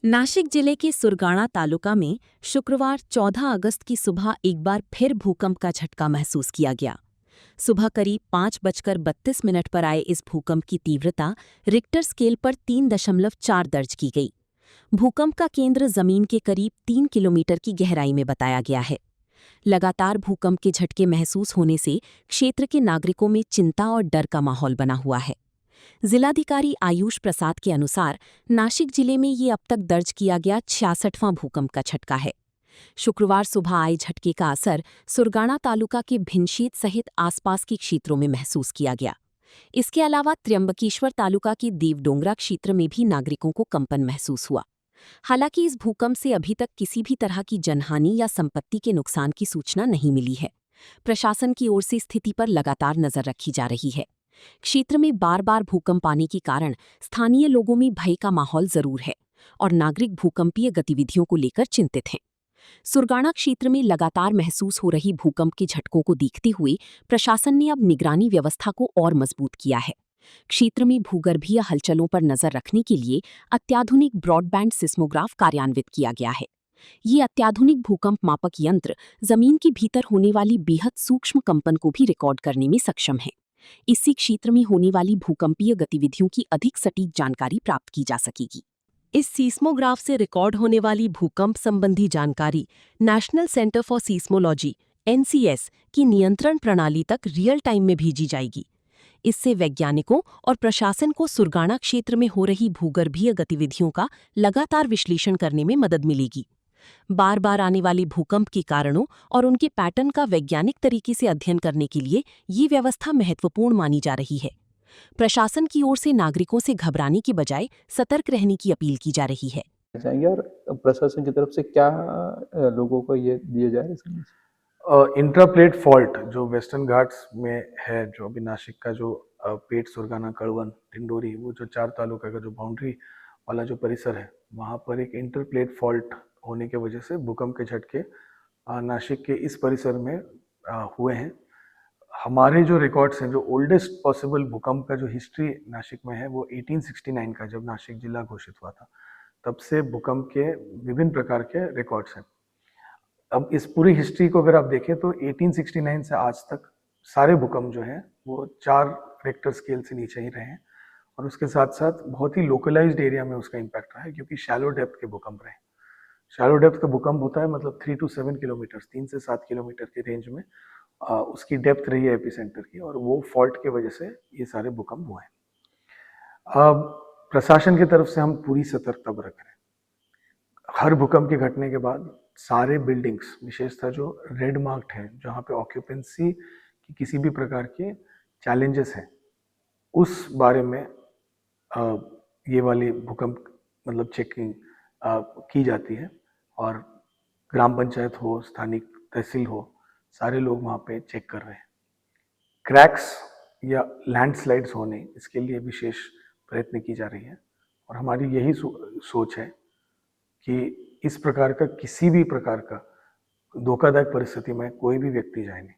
नाशिक जिले के सुरगाणा तालुका में शुक्रवार 14 अगस्त की सुबह एक बार फिर भूकंप का झटका महसूस किया गया। सुबह करीब 5:32 पर आए इस भूकंप की तीव्रता रिक्टर स्केल पर 3.4 दर्ज की गई। भूकंप का केंद्र जमीन के करीब 3 किलोमीटर की गहराई में बताया गया है। लगातार भूकंप के झटके महसूस होने से क्षेत्र के नागरिकों में चिंता और डर का माहौल बना हुआ है। जिलाधिकारी आयुष प्रसाद के अनुसार नाशिक जिले में ये अब तक दर्ज किया गया 66वां भूकंप का झटका है। शुक्रवार सुबह आए झटके का असर सुरगाणा तालुका के भिनशीत सहित आसपास के क्षेत्रों में महसूस किया गया। इसके अलावा त्र्यंबकेश्वर तालुका के देवडोंगरा क्षेत्र में भी नागरिकों को कंपन महसूस हुआ। हालांकि इस भूकंप से अभी तक किसी भी तरह की जनहानि या संपत्ति के नुकसान की सूचना नहीं मिली है। प्रशासन की ओर से स्थिति पर लगातार नजर रखी जा रही है। क्षेत्र में बार बार भूकंप आने के कारण स्थानीय लोगों में भय का माहौल जरूर है और नागरिक भूकंपीय गतिविधियों को लेकर चिंतित हैं। सुरगाणा क्षेत्र में लगातार महसूस हो रही भूकंप के झटकों को देखते हुए प्रशासन ने अब निगरानी व्यवस्था को और मजबूत किया है। क्षेत्र में भूगर्भीय हलचलों पर नजर रखने के लिए अत्याधुनिक ब्रॉडबैंड सिस्मोग्राफ कार्यान्वित किया गया है। ये अत्याधुनिक भूकंप मापक यंत्र जमीन के भीतर होने वाली बेहद सूक्ष्म कंपन को भी रिकॉर्ड करने में सक्षम है। इससे क्षेत्र में होने वाली भूकंपीय गतिविधियों की अधिक सटीक जानकारी प्राप्त की जा सकेगी। इस सीस्मोग्राफ से रिकॉर्ड होने वाली भूकंप संबंधी जानकारी national centre for seismology (NCS) की नियंत्रण प्रणाली तक रियल टाइम में भेजी जाएगी। इससे वैज्ञानिकों और प्रशासन को सुरगाणा क्षेत्र में हो रही भूगर्भीय गतिविधियों का लगातार विश्लेषण करने में मदद मिलेगी। बार बार आने वाले भूकंप के कारणों और उनके पैटर्न का वैज्ञानिक तरीके से अध्ययन करने के लिए ये व्यवस्था महत्वपूर्ण मानी जा रही है। प्रशासन की ओर से नागरिकों से घबराने की बजाय सतर्क रहने की अपील की जा रही है। चाहेंगे और प्रशासन की तरफ से क्या लोगों को ये दिए जा रहे हैं? इंट्राप्लेट फॉल्ट जो वेस्टर्न घाट्स में है, जो अभी नासिक का जो पेठ, सुरगाणा, कड़वन, ढिंडोरी, वो जो 4 तालुका का जो बाउंड्री वाला जो परिसर है, वहाँ पर एक इंटरप्लेट फॉल्ट होने की वजह से भूकंप के झटके नासिक के इस परिसर में हुए हैं। हमारे जो रिकॉर्ड्स हैं, जो ओल्डेस्ट पॉसिबल भूकंप का जो हिस्ट्री नासिक में है, वो 1869 का, जब नासिक जिला घोषित हुआ था, तब से भूकंप के विभिन्न प्रकार के रिकॉर्ड्स हैं। अब इस पूरी हिस्ट्री को अगर आप देखें तो 1869 से आज तक सारे भूकंप जो हैं वो 4 रेक्टर स्केल से नीचे ही रहे हैं, और उसके साथ साथ बहुत ही लोकलाइज्ड एरिया में उसका इम्पैक्ट रहा है, क्योंकि शैलो डेप्थ के भूकंप रहे। शैलो डेप्थ का भूकंप होता है मतलब 3 to 7 किलोमीटर, 3 से 7 किलोमीटर के रेंज में उसकी डेप्थ रही है एपिसेंटर की, और वो फॉल्ट की वजह से ये सारे भूकंप हुए हैं। अब प्रशासन की तरफ से हम पूरी सतर्कता बरत रहे हैं। हर भूकंप के घटने के बाद सारे बिल्डिंग्स, विशेषतः जो रेड मार्क्ड हैं, जहाँ पे ऑक्यूपेंसी की किसी भी प्रकार के चैलेंजेस हैं, उस बारे में ये वाली भूकंप मतलब चेकिंग की जाती है, और ग्राम पंचायत हो, स्थानिक तहसील हो, सारे लोग वहाँ पे चेक कर रहे हैं। क्रैक्स या लैंडस्लाइड्स होने, इसके लिए विशेष प्रयत्न की जा रही है, और हमारी यही सोच है कि इस प्रकार का किसी भी प्रकार का धोखादायक परिस्थिति में कोई भी व्यक्ति जाए नहीं।